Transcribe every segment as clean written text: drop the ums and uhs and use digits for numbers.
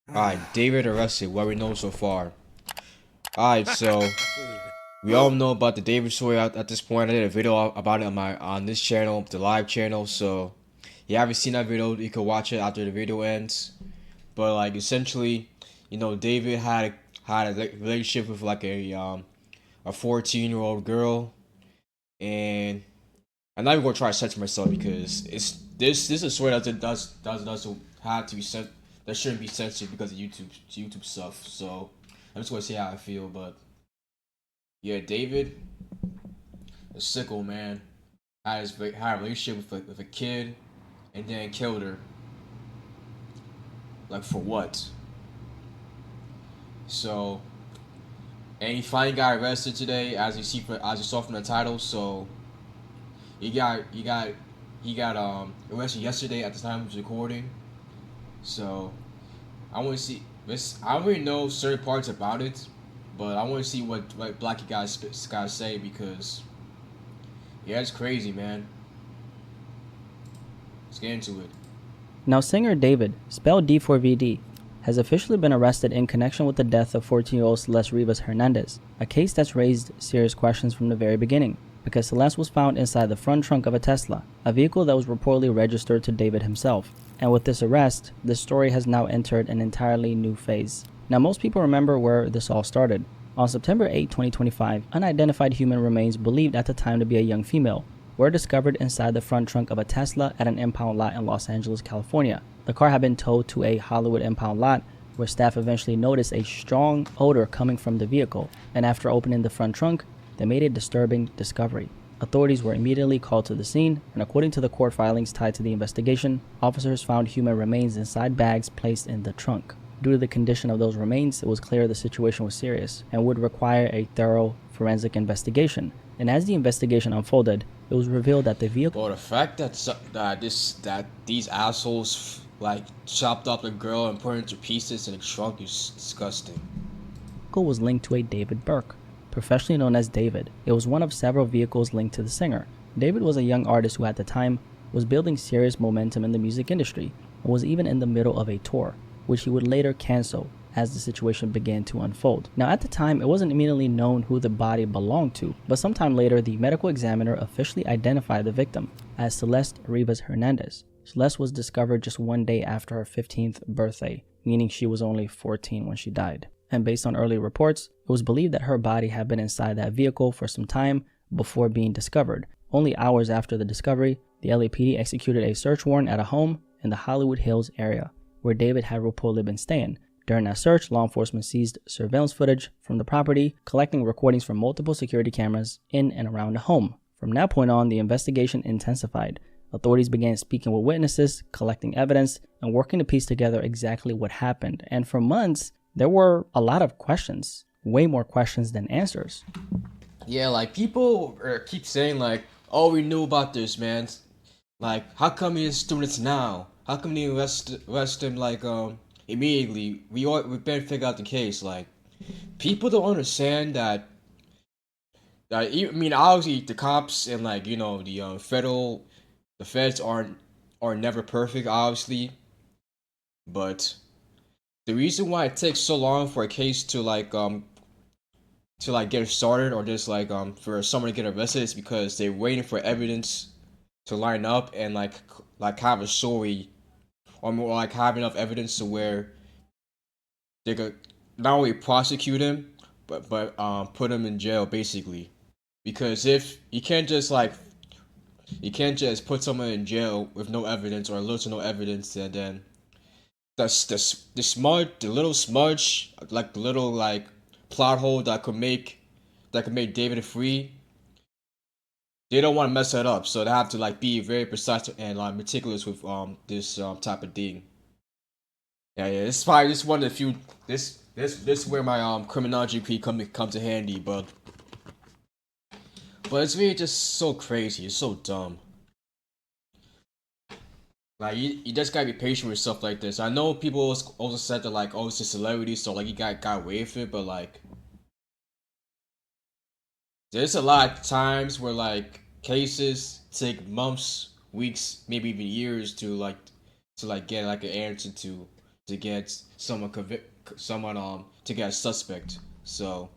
Alright, David arrested. What we know so far. Alright, so we all know about the David story at this point. I did a video about it on this channel, the live channel. So if you haven't seen that video, you can watch it after the video ends. But like essentially, David had a relationship with like a 14-year-old girl, and I'm not even gonna try to censor myself because this is a story that doesn't have to be sent, that shouldn't be censored because of YouTube stuff. So I'm just gonna say how I feel, but yeah, David, a sickle man, had a relationship with a kid, and then killed her. Like for what? So and he finally got arrested today, as you saw from the title. So he got he got he got arrested yesterday at the time of recording. So I want to see this. I don't really know certain parts about it, but I want to see what Blackie guys say because yeah, it's crazy, man. Let's get into it. Now, singer David, spelled d4vd, has officially been arrested in connection with the death of 14-year-old Celeste Rivas Hernandez, a case that's raised serious questions from the very beginning, because Celeste was found inside the front trunk of a Tesla, a vehicle that was reportedly registered to David himself. And with this arrest, this story has now entered an entirely new phase. Now, most people remember where this all started. On September 8, 2025, unidentified human remains believed at the time to be a young female were discovered inside the front trunk of a Tesla at an impound lot in Los Angeles, California. The car had been towed to a Hollywood impound lot where staff eventually noticed a strong odor coming from the vehicle, and after opening the front trunk, they made a disturbing discovery. Authorities were immediately called to the scene, and according to the court filings tied to the investigation, officers found human remains inside bags placed in the trunk. Due to the condition of those remains, it was clear the situation was serious and would require a thorough forensic investigation. And as the investigation unfolded, it was revealed that the vehicle Well, the fact that these assholes like chopped up the girl and put her into pieces in the trunk is disgusting. was linked to a David Burke, professionally known as David. It was one of several vehicles linked to the singer. David was a young artist who at the time was building serious momentum in the music industry and was even in the middle of a tour, which he would later cancel as the situation began to unfold. Now, at the time, it wasn't immediately known who the body belonged to, but sometime later, the medical examiner officially identified the victim as Celeste Rivas Hernandez. Celeste was discovered just one day after her 15th birthday, meaning she was only 14 when she died. And based on early reports, it was believed that her body had been inside that vehicle for some time before being discovered. Only hours after the discovery, the LAPD executed a search warrant at a home in the Hollywood Hills area, where David had reportedly been staying. During that search, law enforcement seized surveillance footage from the property, collecting recordings from multiple security cameras in and around the home. From that point on, the investigation intensified. Authorities began speaking with witnesses, collecting evidence, and working to piece together exactly what happened. And for months, there were a lot of questions, way more questions than answers. Yeah, like people keep saying like, "Oh, we knew about this, man. Like, how come he's doing this now? How come they arrest him like immediately? We better figure out the case." Like, people don't understand that. I mean, obviously the cops and like the feds are never perfect, obviously, but the reason why it takes so long for a case to like get started or just like for someone to get arrested is because they're waiting for evidence to line up and like have a story or more like have enough evidence to where they could not only prosecute him but put him in jail basically. Because if you can't just put someone in jail with no evidence or little to no evidence, and then the little smudge, like the little like plot hole that could make David free. They don't want to mess that up, so they have to like be very precise and meticulous with this type of thing. Yeah, this is probably just one of the few. This is where my criminology P come to handy, but it's really just so crazy. It's so dumb. Like you just gotta be patient with stuff like this. I know people also said that like, oh, it's a celebrity, so like you got away with it, but like there's a lot of times where like cases take months, weeks, maybe even years to like get like an answer to. to get someone to get a suspect. So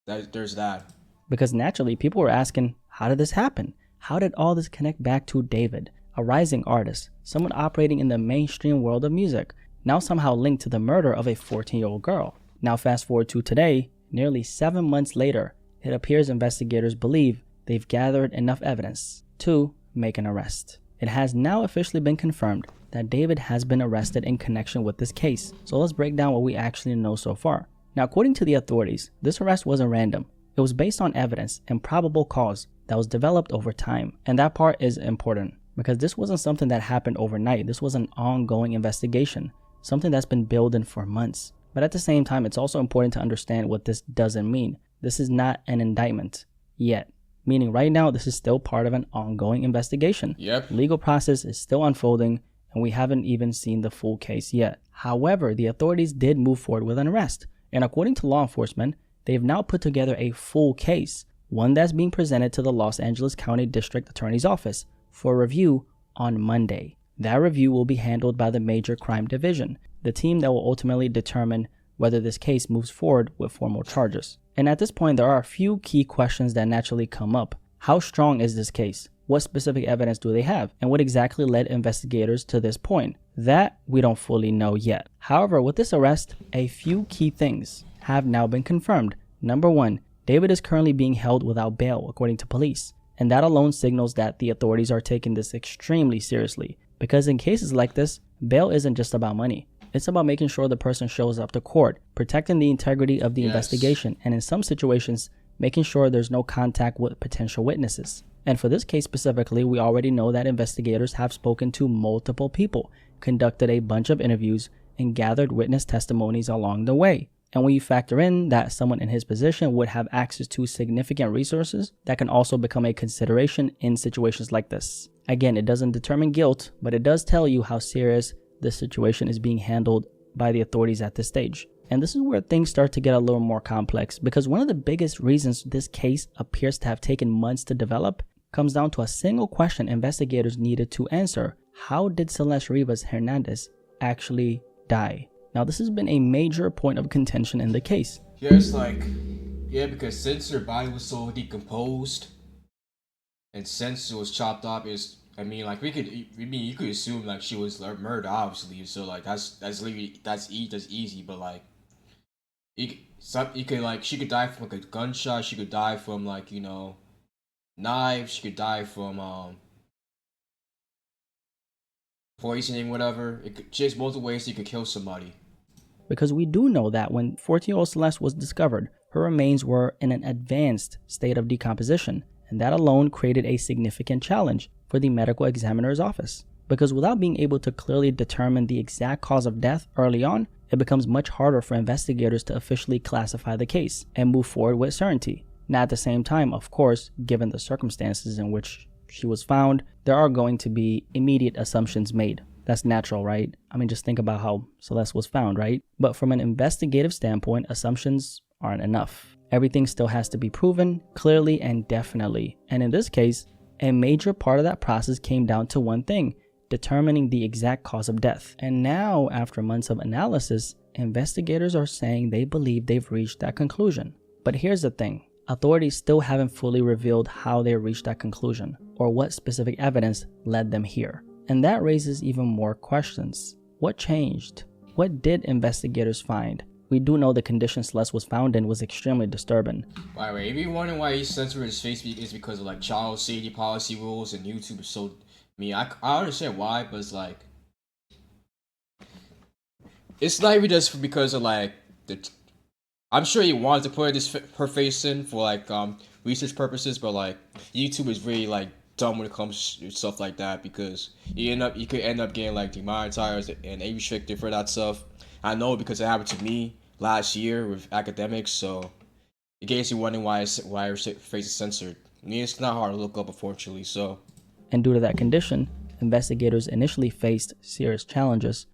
there's that. Because naturally, people were asking, how did this happen? How did all this connect back to David, a rising artist, someone operating in the mainstream world of music, now somehow linked to the murder of a 14-year-old girl? Now fast forward to today, nearly 7 months later, it appears investigators believe they've gathered enough evidence to make an arrest. It has now officially been confirmed that David has been arrested in connection with this case. So let's break down what we actually know so far. Now, according to the authorities, this arrest wasn't random. It was based on evidence and probable cause that was developed over time. And that part is important because this wasn't something that happened overnight. This was an ongoing investigation, something that's been building for months. But at the same time, it's also important to understand what this doesn't mean. This is not an indictment yet. Meaning right now, this is still part of an ongoing investigation. Yep. Legal process is still unfolding and we haven't even seen the full case yet. However, the authorities did move forward with an arrest. And according to law enforcement, they've now put together a full case, one that's being presented to the Los Angeles County District Attorney's Office for review on Monday. That review will be handled by the Major Crime Division, the team that will ultimately determine whether this case moves forward with formal charges. And at this point, there are a few key questions that naturally come up. How strong is this case? What specific evidence do they have? And what exactly led investigators to this point? That we don't fully know yet. However, with this arrest, a few key things have now been confirmed. Number one, David is currently being held without bail, according to police. And that alone signals that the authorities are taking this extremely seriously. Because in cases like this, bail isn't just about money. It's about making sure the person shows up to court, protecting the integrity of the investigation, and in some situations, making sure there's no contact with potential witnesses. And for this case specifically, we already know that investigators have spoken to multiple people, conducted a bunch of interviews, and gathered witness testimonies along the way. And when you factor in that someone in his position would have access to significant resources, that can also become a consideration in situations like this. Again, it doesn't determine guilt, but it does tell you how serious this situation is being handled by the authorities at this stage. And this is where things start to get a little more complex, because one of the biggest reasons this case appears to have taken months to develop comes down to a single question investigators needed to answer. How did Celeste Rivas Hernandez actually die? Now, this has been a major point of contention in the case. Yeah, it's like, because since her body was so decomposed, and since it was chopped off, you could assume like she was murdered, obviously. So like that's easy, but like, she could die from like a gunshot. She could die from like knives. She could die from poisoning, whatever. Just multiple ways you could kill somebody. Because we do know that when 14-year-old Celeste was discovered, her remains were in an advanced state of decomposition, and that alone created a significant challenge for the medical examiner's office. Because without being able to clearly determine the exact cause of death early on, it becomes much harder for investigators to officially classify the case and move forward with certainty. Now, at the same time, of course, given the circumstances in which she was found, there are going to be immediate assumptions made. That's natural, right? I mean, just think about how Celeste was found, right? But from an investigative standpoint, assumptions aren't enough. Everything still has to be proven clearly and definitely. And in this case, a major part of that process came down to one thing: determining the exact cause of death. And now, after months of analysis, investigators are saying they believe they've reached that conclusion. But here's the thing. Authorities still haven't fully revealed how they reached that conclusion or what specific evidence led them here. And that raises even more questions. What changed? What did investigators find? We do know the condition Celeste was found in was extremely disturbing. Wait, if you're wondering why he censored his face, is because of like child safety policy rules and YouTube is so... I understand why, but it's like... It's not even just because of like... I'm sure he wanted to put her face in for like research purposes, but like YouTube is really like dumb when it comes to stuff like that, because you could end up getting like demonetized and age restricted for that stuff. I know because it happened to me last year with academics, so in case you're wondering why her face is censored. I mean, it's not hard to look up, unfortunately. So, and due to that condition, investigators initially faced serious challenges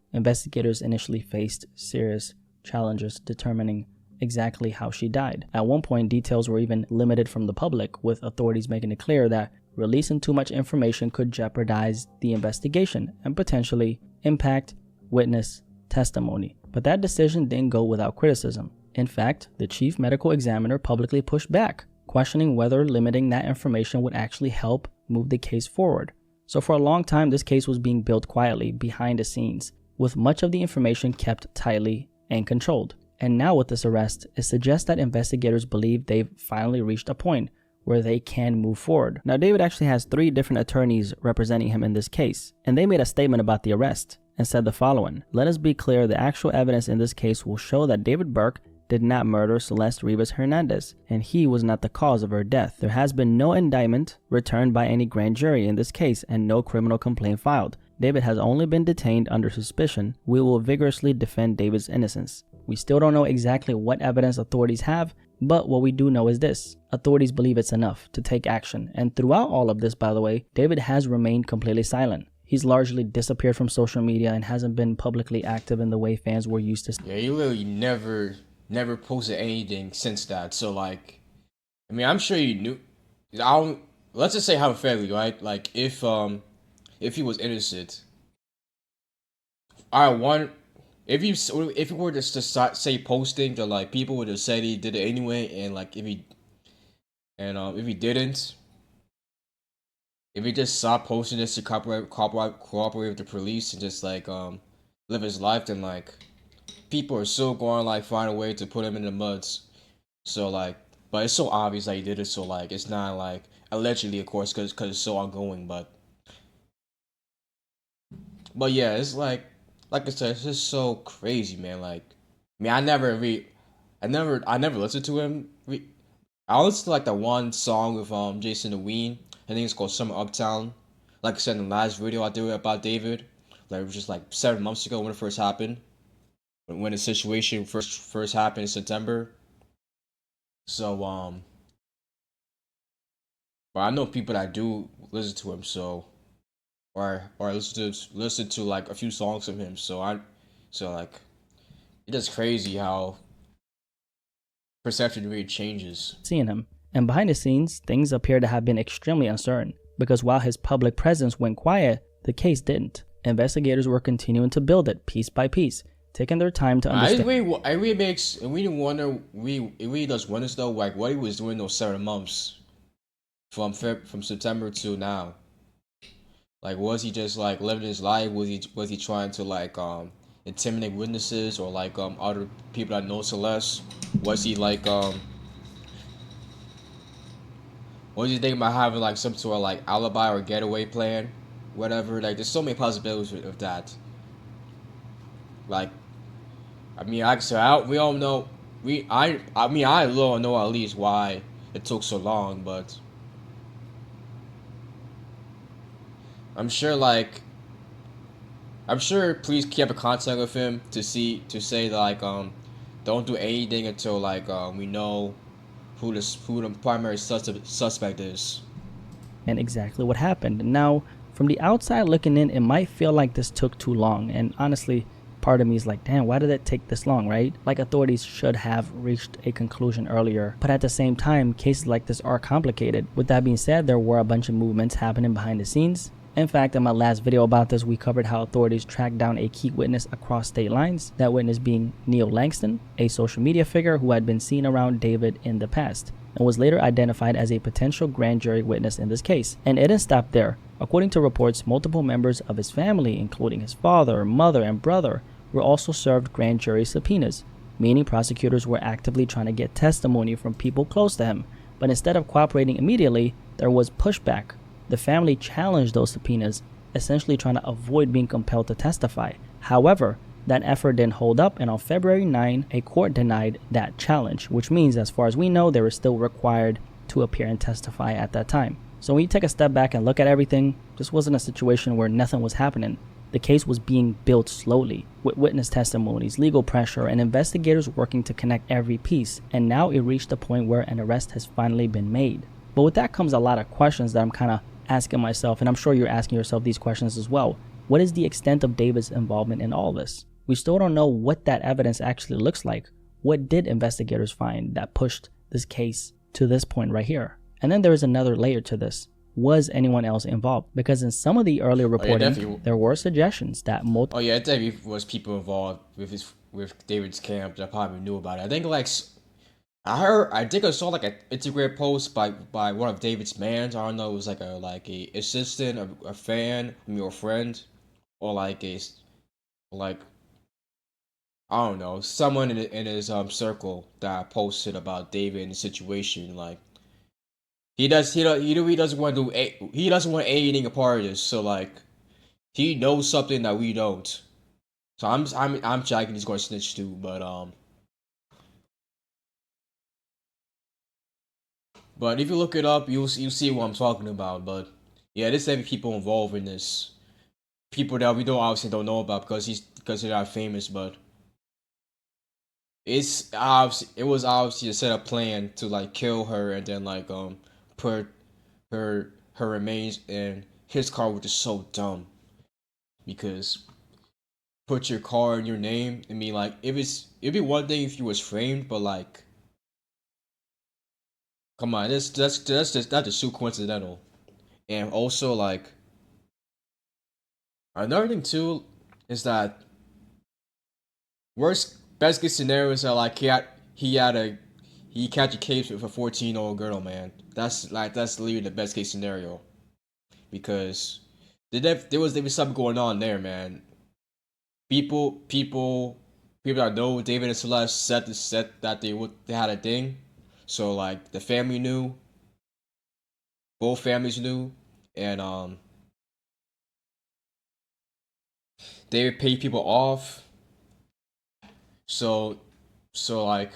determining exactly how she died. At one point, details were even limited from the public, with authorities making it clear that releasing too much information could jeopardize the investigation and potentially impact witness testimony. But that decision didn't go without criticism. In fact, the chief medical examiner publicly pushed back, questioning whether limiting that information would actually help move the case forward. So for a long time, this case was being built quietly behind the scenes, with much of the information kept tightly and controlled. And now with this arrest, it suggests that investigators believe they've finally reached a point where they can move forward. Now, David actually has 3 different attorneys representing him in this case, and they made a statement about the arrest and said the following: "Let us be clear, the actual evidence in this case will show that David Burke did not murder Celeste Rivas Hernandez, and he was not the cause of her death. There has been no indictment returned by any grand jury in this case and no criminal complaint filed. David has only been detained under suspicion. We will vigorously defend David's innocence." We still don't know exactly what evidence authorities have, but what we do know is this: authorities believe it's enough to take action. And throughout all of this, by the way, David has remained completely silent. He's largely disappeared from social media and hasn't been publicly active in the way fans were used to. Yeah, he literally never posted anything since that. So like, I mean, I'm sure you knew. Let's just say hypothetically, right? Like if he was innocent, if he were just to say posting, that like people would have said he did it anyway, and like if he didn't, if he just stopped posting this to cooperate with the police and just like live his life, then like people are still going like find a way to put him in the muds. So like, but it's so obvious that he did it. So like, it's not like allegedly, of course, because it's so ongoing. But yeah, it's like I said, it's just so crazy, man. Like, I mean, I never listened to him. I listened to like the one song with Jason DeWeen. I think it's called Summer Uptown. Like I said in the last video I did about David, like it was just like 7 months ago when it first happened. When the situation first happened in September. So but I know people that do listen to him, so or listen to like a few songs from him. So like, it's just crazy how perception really changes. Seeing him. And behind the scenes, things appear to have been extremely uncertain, because while his public presence went quiet, the case didn't. Investigators were continuing to build it piece by piece, taking their time to understand. It really does wonders though, like what he was doing those 7 months from September to now. Like, was he just like living his life? Was he trying to like intimidate witnesses or like other people that know Celeste? Was he like what was he thinking about having like some sort of like alibi or getaway plan? Whatever. Like, there's so many possibilities of that. Like, I mean, like I said, we all know. I don't know at least why it took so long, but I'm sure police kept in contact with him to say like don't do anything until like we know who the primary suspect is. And exactly what happened. Now, from the outside looking in, it might feel like this took too long, and honestly, part of me is like, damn, why did it take this long, right? Like, authorities should have reached a conclusion earlier. But at the same time, cases like this are complicated. With that being said, there were a bunch of movements happening behind the scenes. In fact, in my last video about this, we covered how authorities tracked down a key witness across state lines, that witness being Neil Langston, a social media figure who had been seen around David in the past, and was later identified as a potential grand jury witness in this case. And it didn't stop there. According to reports, multiple members of his family, including his father, mother, and brother, were also served grand jury subpoenas, meaning prosecutors were actively trying to get testimony from people close to him. But instead of cooperating immediately, there was pushback. The family challenged those subpoenas, essentially trying to avoid being compelled to testify. However, that effort didn't hold up, and on February 9, a court denied that challenge, which means, as far as we know, they were still required to appear and testify at that time. So when you take a step back and look at everything, this wasn't a situation where nothing was happening. The case was being built slowly, with witness testimonies, legal pressure, and investigators working to connect every piece, and now it reached a point where an arrest has finally been made. But with that comes a lot of questions that I'm kind of asking myself, and I'm sure you're asking yourself these questions as well. What is the extent of David's involvement in all this? We still don't know what that evidence actually looks like. What did investigators find that pushed this case to this point right here? And then there is another layer to this. was anyone else involved? Because in some of the earlier reporting, definitely. there were suggestions that multiple. Oh yeah, it definitely was people involved with David's camp that probably knew about it. I think like I think I saw like an Instagram post by one of David's mans. I don't know, it was like a assistant, a fan, or a friend, or like I don't know, someone in his circle that posted about David and the situation. Like he doesn't want to he doesn't want anything a part of this. So like he knows something that we don't. So I'm checking he's going to snitch too. But if you look it up, you'll see what I'm talking about. But yeah, there's heavy people involved in this. People that we don't obviously don't know about because they're not famous. But it was obviously a set up plan to like kill her and then like put her remains in his car, which is so dumb because put your car in your name. I mean, like if it'd be one thing if you was framed, but like come on, that's just too coincidental. And also like another thing too is that worst best case scenario is that like he catch a case with a 14-year-old girl, man. That's literally the best case scenario because there was something going on there, man. People that know David and Celeste said that they had a thing, so like the family knew, both families knew, and David paid people off. So like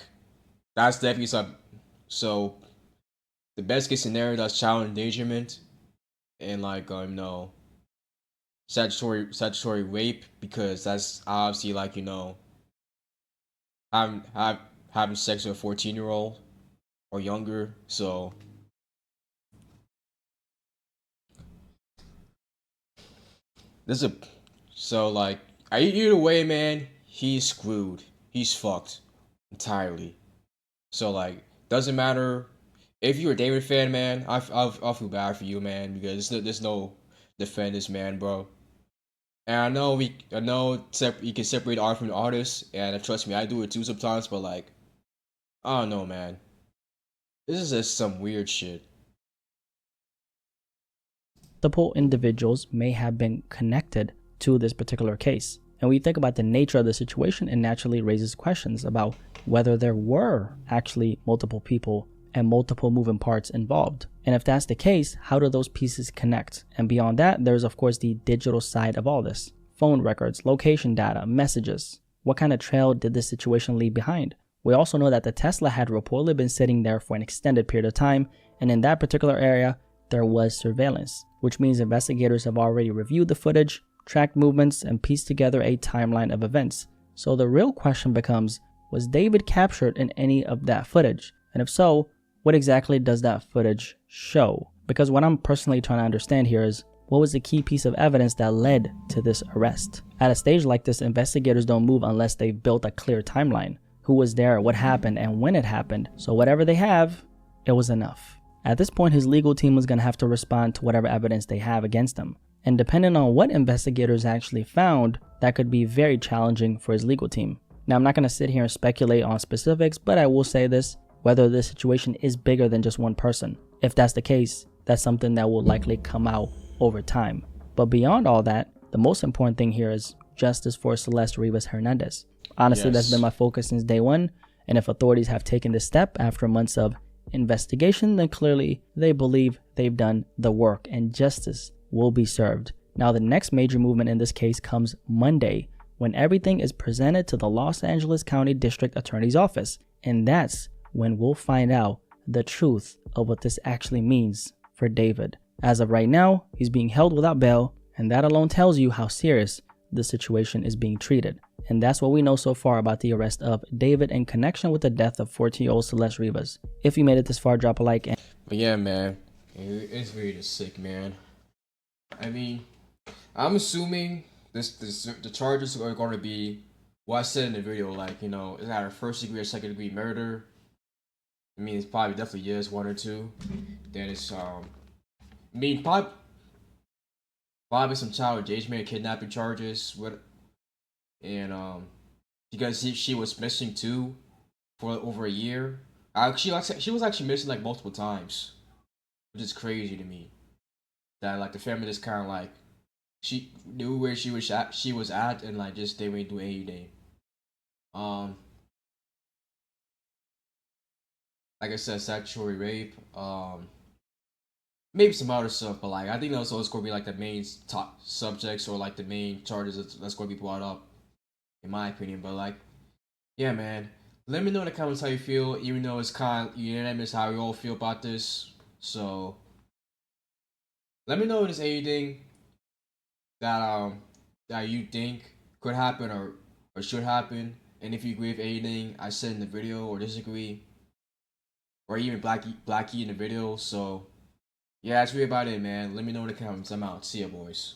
that's definitely some. So the best case scenario that's child endangerment and like no statutory rape because that's obviously like having having sex with a 14-year-old or younger. So this is a so like either way, man. He's screwed. He's fucked entirely. So like doesn't matter if you're a David fan, man. I'll feel bad for you, man, because there's no defend this man, bro. And I know you can separate art from the artist, and trust me, I do it too sometimes. But like, I don't know, man. This is just some weird shit. Multiple individuals may have been connected to this particular case. And when you think about the nature of the situation, it naturally raises questions about whether there were actually multiple people and multiple moving parts involved. And if that's the case, how do those pieces connect? And beyond that, there's of course the digital side of all this. Phone records, location data, messages. What kind of trail did this situation leave behind? We also know that the Tesla had reportedly been sitting there for an extended period of time, and in that particular area, there was surveillance, which means investigators have already reviewed the footage, tracked movements, and pieced together a timeline of events. So the real question becomes, was David captured in any of that footage? And if so, what exactly does that footage show? Because what I'm personally trying to understand here is, what was the key piece of evidence that led to this arrest? At a stage like this, investigators don't move unless they've built a clear timeline. Who was there, what happened, and when it happened. So whatever they have, it was enough. At this point, his legal team was going to have to respond to whatever evidence they have against him. And depending on what investigators actually found, that could be very challenging for his legal team. Now, I'm not going to sit here and speculate on specifics, but I will say this, whether this situation is bigger than just one person. If that's the case, that's something that will likely come out over time. But beyond all that, the most important thing here is justice for Celeste Rivas Hernandez. Honestly, That's been my focus since day one, and if authorities have taken this step after months of investigation, then clearly they believe they've done the work and justice will be served. Now, the next major movement in this case comes Monday, when everything is presented to the Los Angeles County District Attorney's Office, and that's when we'll find out the truth of what this actually means for David. As of right now, he's being held without bail, and that alone tells you how serious the situation is being treated. And that's what we know so far about the arrest of David in connection with the death of 14-year-old Celeste Rivas. If you made it this far, drop a like. But yeah, man, it's really just sick, man. I mean, I'm assuming the charges are going to be what I said in the video, like it's either first degree or second degree murder. I mean, it's probably definitely one or two. Then it's I mean, probably some child engagement, kidnapping charges. What and because she was missing too for over a year. She was actually missing like multiple times, which is crazy to me. That like the family just kind of like she knew where she was at and like just they wouldn't do anything. Um, like I said, statutory rape. Maybe some other stuff, but like I think that's always gonna be like the main top subjects or like the main charges that's gonna be brought up, in my opinion. But like, yeah, man. Let me know in the comments how you feel, even though it's kind of unanimous how we all feel about this. So let me know if there's anything that that you think could happen or should happen, and if you agree with anything I said in the video or disagree, or even Blackie in the video. So yeah, that's really about it, man. Let me know in the comments. I'm out. See ya, boys.